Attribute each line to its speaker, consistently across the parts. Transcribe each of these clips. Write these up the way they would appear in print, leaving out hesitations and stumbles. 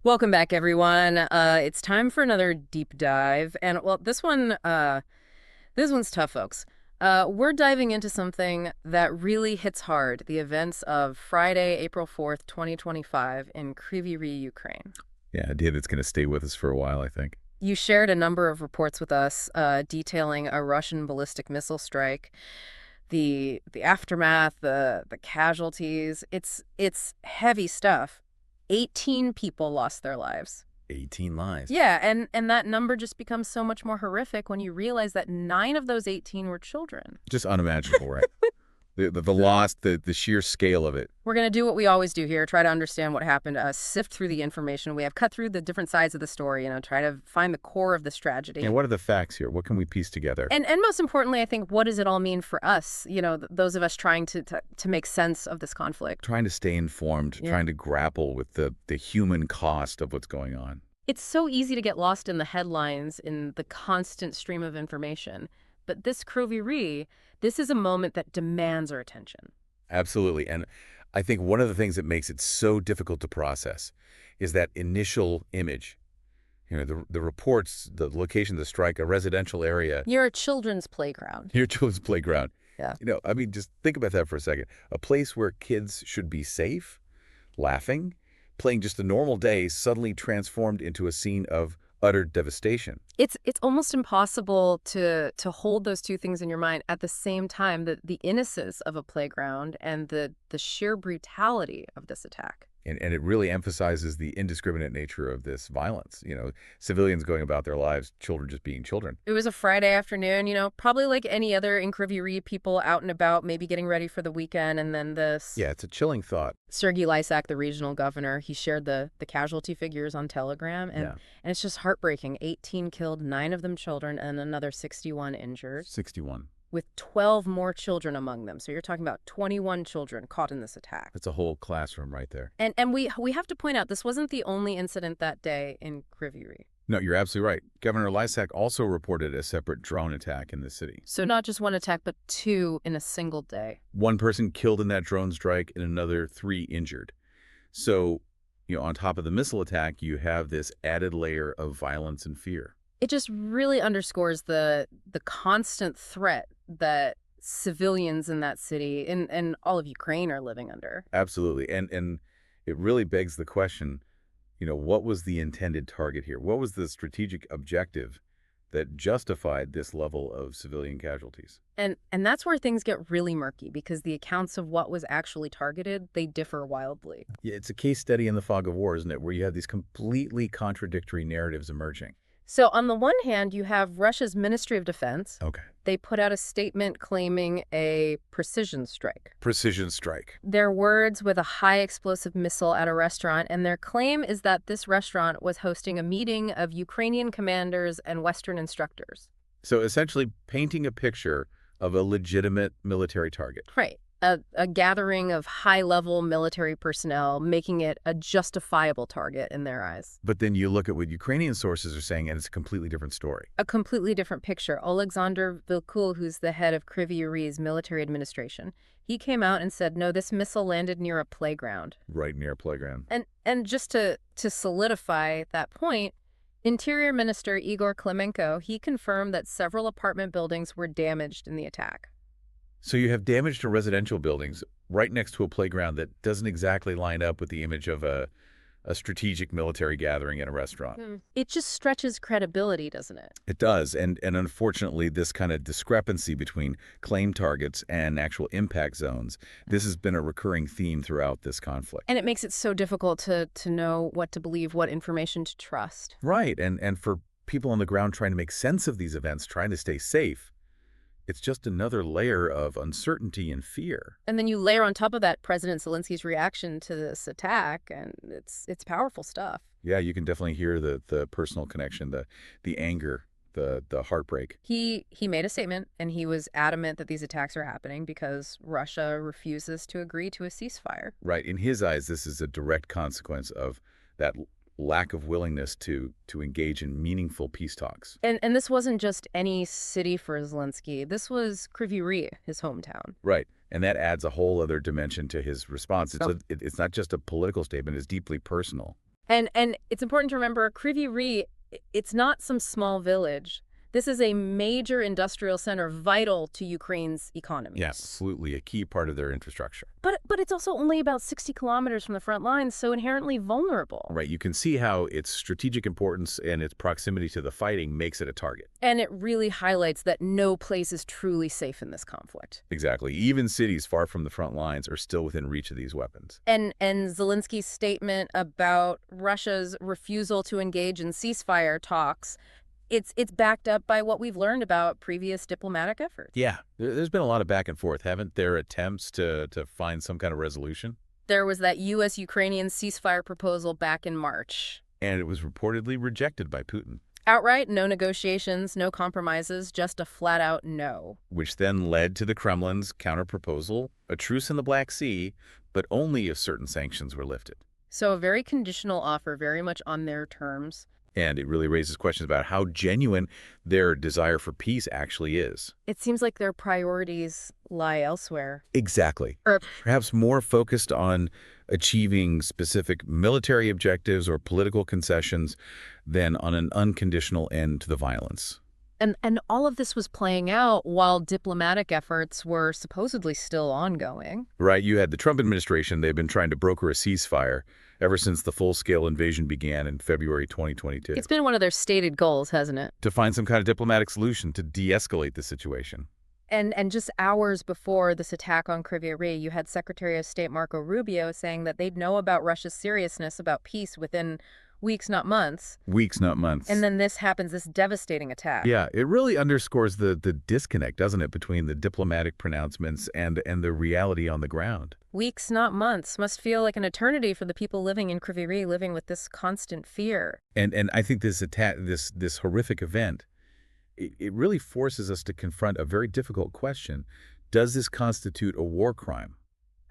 Speaker 1: Welcome back, everyone. It's time for another deep dive, and well, this one's tough, folks. We're diving into something that really hits hard: the events of Friday, April 4th, 2025, in Kryvyi Rih, Ukraine.
Speaker 2: Yeah, a day that's going to stay with us for a while, I think.
Speaker 1: You shared a number of reports with us, detailing a Russian ballistic missile strike, the aftermath, the casualties. It's heavy stuff. 18 people lost their lives.
Speaker 2: 18 lives.
Speaker 1: Yeah, and that number just becomes so much more horrific when you realize that 9 of those 18 were children.
Speaker 2: Just unimaginable, right? The loss, the sheer scale of it.
Speaker 1: We're going to do what we always do here, try to understand what happened, sift through the information we have, cut through the different sides of the story, try to find the core of this tragedy.
Speaker 2: And what are the facts here? What can we piece together?
Speaker 1: And most importantly, I think, what does it all mean for us, those of us trying to make sense of this conflict?
Speaker 2: Trying to stay informed,
Speaker 1: Yeah.
Speaker 2: trying to grapple with the human cost of what's going on.
Speaker 1: It's so easy to get lost in the headlines, in the constant stream of information. But this Kryvyi Rih, this is a moment that demands our attention.
Speaker 2: Absolutely. And I think one of the things that makes it so difficult to process is that initial image. The reports, the location of the strike, a residential area,
Speaker 1: Near a children's playground.
Speaker 2: your children's playground.
Speaker 1: Yeah.
Speaker 2: Just think about that for a second. A place where kids should be safe, laughing, playing just a normal day, suddenly transformed into a scene of utter devastation.
Speaker 1: It's almost impossible to hold those two things in your mind at the same time, the innocence of a playground and the sheer brutality of this attack.
Speaker 2: And it really emphasizes the indiscriminate nature of this violence. Civilians going about their lives, children just being children.
Speaker 1: It was a Friday afternoon, probably like any other in Kryvyi Rih, people out and about, maybe getting ready for the weekend, and then this.
Speaker 2: Yeah, it's a chilling thought.
Speaker 1: Sergei Lysak, the regional governor, he shared the casualty figures on Telegram, and it's just heartbreaking. 18 killed, 9 of them children, and another 61 injured.
Speaker 2: 61.
Speaker 1: With 12 more children among them. So you're talking about 21 children caught in this attack.
Speaker 2: That's a whole classroom right there.
Speaker 1: And we have to point out, this wasn't the only incident that day in Kryvyi Rih.
Speaker 2: No, you're absolutely right. Governor Lysak also reported a separate drone attack in the city.
Speaker 1: So not just one attack, but 2 in a single day.
Speaker 2: One person killed in that drone strike and another 3 injured. So, on top of the missile attack, you have this added layer of violence and fear.
Speaker 1: It just really underscores the constant threat that civilians in that city and all of Ukraine are living under.
Speaker 2: Absolutely. And it really begs the question, what was the intended target here? What was the strategic objective that justified this level of civilian casualties?
Speaker 1: And that's where things get really murky, because the accounts of what was actually targeted, they differ wildly.
Speaker 2: Yeah, it's a case study in the fog of war, isn't it, where you have these completely contradictory narratives emerging.
Speaker 1: So on the one hand, you have Russia's Ministry of Defense.
Speaker 2: Okay.
Speaker 1: They put out a statement claiming a precision strike.
Speaker 2: Precision strike.
Speaker 1: Their words with a high explosive missile at a restaurant, and their claim is that this restaurant was hosting a meeting of Ukrainian commanders and Western instructors.
Speaker 2: So essentially painting a picture of a legitimate military target.
Speaker 1: Right. A gathering of high-level military personnel, making it a justifiable target in their eyes.
Speaker 2: But then you look at what Ukrainian sources are saying, and it's a completely different story.
Speaker 1: A completely different picture. Alexander Vilkul, who's the head of Kryvyi Rih's military administration, he came out and said, no, this missile landed near a playground.
Speaker 2: Right near a playground.
Speaker 1: And just to solidify that point, Interior Minister Igor Klimenko, he confirmed that several apartment buildings were damaged in the attack.
Speaker 2: So you have damage to residential buildings right next to a playground that doesn't exactly line up with the image of a strategic military gathering in a restaurant.
Speaker 1: It just stretches credibility, doesn't it?
Speaker 2: It does. And unfortunately, this kind of discrepancy between claim targets and actual impact zones, this has been a recurring theme throughout this conflict.
Speaker 1: And it makes it so difficult to know what to believe, what information to trust.
Speaker 2: Right. And for people on the ground trying to make sense of these events, trying to stay safe, it's just another layer of uncertainty and fear.
Speaker 1: And then you layer on top of that President Zelensky's reaction to this attack, and it's powerful stuff.
Speaker 2: Yeah, you can definitely hear the personal connection, the anger, the heartbreak.
Speaker 1: He made a statement, and he was adamant that these attacks are happening because Russia refuses to agree to a ceasefire.
Speaker 2: Right. In his eyes, this is a direct consequence of that lack of willingness to engage in meaningful peace talks.
Speaker 1: And this wasn't just any city for Zelensky. This was Kryvyi Rih, his hometown.
Speaker 2: Right. And that adds a whole other dimension to his response. It's not just a political statement. It's deeply personal.
Speaker 1: And it's important to remember Kryvyi Rih, it's not some small village. This is a major industrial center vital to Ukraine's
Speaker 2: Yeah,
Speaker 1: economy.
Speaker 2: absolutely a key part of their infrastructure.
Speaker 1: But it's also only about 60 kilometers from the front lines, so inherently vulnerable.
Speaker 2: Right, you can see how its strategic importance and its proximity to the fighting makes it a target.
Speaker 1: And it really highlights that no place is truly safe in this conflict.
Speaker 2: Exactly. Even cities far from the front lines are still within reach of these weapons.
Speaker 1: And Zelensky's statement about Russia's refusal to engage in ceasefire talks, it's backed up by what we've learned about previous diplomatic efforts.
Speaker 2: Yeah, there's been a lot of back and forth, haven't there? Attempts to find some kind of resolution,
Speaker 1: There was that U.S.-Ukrainian ceasefire proposal back in March.
Speaker 2: and it was reportedly rejected by Putin,
Speaker 1: Outright, no negotiations, no compromises, just a flat-out no.
Speaker 2: which then led to the Kremlin's counterproposal, a truce in the Black Sea, but only if certain sanctions were lifted.
Speaker 1: So a very conditional offer, very much on their terms.
Speaker 2: And it really raises questions about how genuine their desire for peace actually is.
Speaker 1: It seems like their priorities lie elsewhere.
Speaker 2: Exactly.
Speaker 1: Or
Speaker 2: Perhaps more focused on achieving specific military objectives or political concessions than on an unconditional end to the violence.
Speaker 1: And all of this was playing out while diplomatic efforts were supposedly still ongoing.
Speaker 2: Right, you had the Trump administration, they've been trying to broker a ceasefire ever since the full-scale invasion began in February 2022.
Speaker 1: It's been one of their stated goals, hasn't it?
Speaker 2: To find some kind of diplomatic solution to de-escalate the situation.
Speaker 1: And just hours before this attack on Kryvyi Rih, you had Secretary of State Marco Rubio saying that they'd know about Russia's seriousness about peace within weeks, not months.
Speaker 2: Weeks, not months.
Speaker 1: And then this happens, this devastating attack.
Speaker 2: Yeah, it really underscores the disconnect, doesn't it, between the diplomatic pronouncements and the reality on the ground.
Speaker 1: Weeks, not months, must feel like an eternity for the people living in Kryvyi Rih, living with this constant fear.
Speaker 2: And I think this attack, this horrific event, it really forces us to confront a very difficult question. Does this constitute a war crime?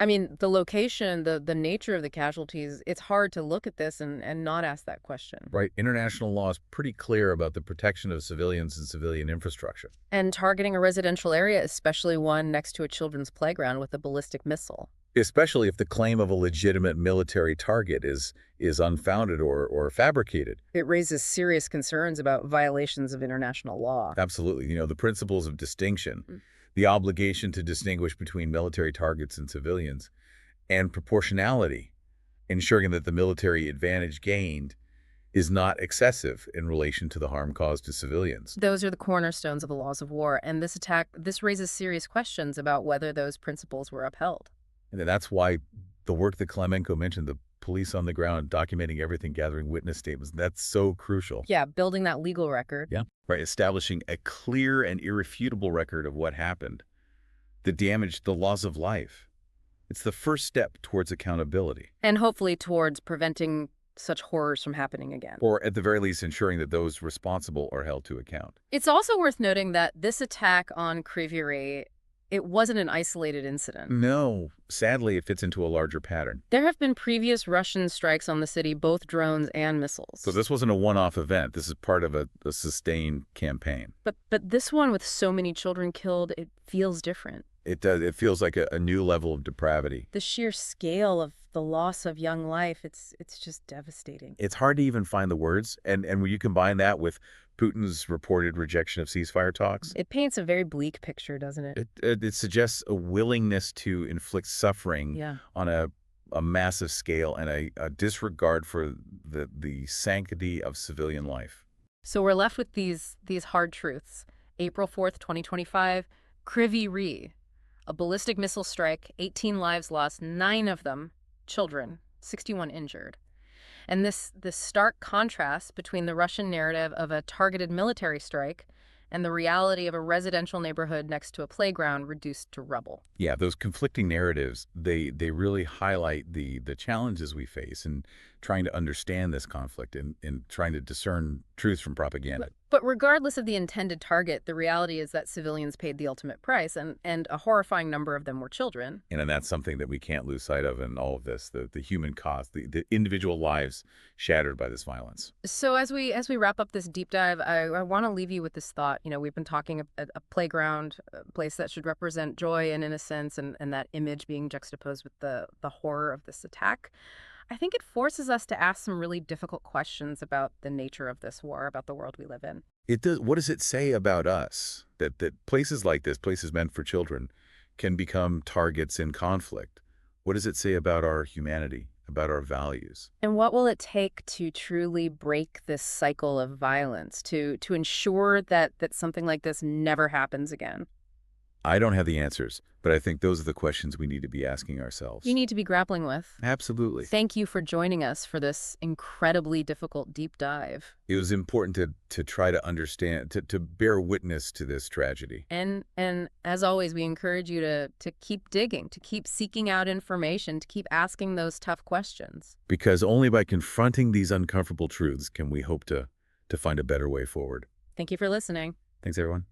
Speaker 1: I mean, the location, the nature of the casualties, it's hard to look at this and not ask that question.
Speaker 2: Right, international law is pretty clear about the protection of civilians and civilian infrastructure.
Speaker 1: And targeting a residential area, especially one next to a children's playground with a ballistic missile.
Speaker 2: Especially if the claim of a legitimate military target is unfounded or fabricated.
Speaker 1: It raises serious concerns about violations of international law.
Speaker 2: Absolutely. You know, the principles of distinction, the obligation to distinguish between military targets and civilians, and proportionality, ensuring that the military advantage gained is not excessive in relation to the harm caused to civilians.
Speaker 1: Those are the cornerstones of the laws of war, and this attack, this raises serious questions about whether those principles were upheld.
Speaker 2: And that's why the work that Klemenko mentioned, the police on the ground documenting everything, gathering witness statements, that's so crucial.
Speaker 1: Yeah, building that legal record.
Speaker 2: Yeah. Right, establishing a clear and irrefutable record of what happened, the damage, the loss of life. It's the first step towards accountability.
Speaker 1: And hopefully towards preventing such horrors from happening again.
Speaker 2: Or at the very least, ensuring that those responsible are held to account.
Speaker 1: It's also worth noting that this attack on Kryvyi Rih, it wasn't an isolated incident.
Speaker 2: No, sadly, it fits into a larger pattern.
Speaker 1: There have been previous Russian strikes on the city, both drones and missiles.
Speaker 2: So this wasn't a one-off event. This is part of a sustained campaign.
Speaker 1: But this one with so many children killed, it feels different.
Speaker 2: It does. It feels like a new level of depravity.
Speaker 1: The sheer scale of the loss of young life, it's just devastating.
Speaker 2: It's hard to even find the words. And when you combine that with Putin's reported rejection of ceasefire talks,
Speaker 1: It paints a very bleak picture, doesn't it?
Speaker 2: it suggests a willingness to inflict suffering
Speaker 1: Yeah.
Speaker 2: on a massive scale and a disregard for the sanctity of civilian life.
Speaker 1: So we're left with these hard truths. April 4th, 2025, Kryvyi Rih, a ballistic missile strike, 18 lives lost, 9 of them children, 61 injured. And this stark contrast between the Russian narrative of a targeted military strike and the reality of a residential neighborhood next to a playground reduced to rubble.
Speaker 2: Yeah, those conflicting narratives, they really highlight the challenges we face in trying to understand this conflict and trying to discern truth from propaganda.
Speaker 1: But regardless of the intended target, the reality is that civilians paid the ultimate price, and a horrifying number of them were children.
Speaker 2: And that's something that we can't lose sight of in all of this, the human cost, the individual lives shattered by this violence.
Speaker 1: So as we wrap up this deep dive, I want to leave you with this thought. You know, we've been talking a playground, a place that should represent joy and innocence, and that image being juxtaposed with the horror of this attack. I think it forces us to ask some really difficult questions about the nature of this war, about the world we live in.
Speaker 2: It does. What does it say about us that places like this, places meant for children, can become targets in conflict? What does it say about our humanity, about our values?
Speaker 1: And what will it take to truly break this cycle of violence, to ensure that something like this never happens again?
Speaker 2: I don't have the answers, but I think those are the questions we need to be asking
Speaker 1: You
Speaker 2: ourselves.
Speaker 1: need to be grappling with.
Speaker 2: Absolutely.
Speaker 1: Thank you for joining us for this incredibly difficult deep dive.
Speaker 2: It was important to try to understand, to bear witness to this tragedy.
Speaker 1: And as always, we encourage you to keep digging, to keep seeking out information, to keep asking those tough questions.
Speaker 2: Because only by confronting these uncomfortable truths can we hope to find a better way forward.
Speaker 1: Thank you for listening.
Speaker 2: Thanks, everyone.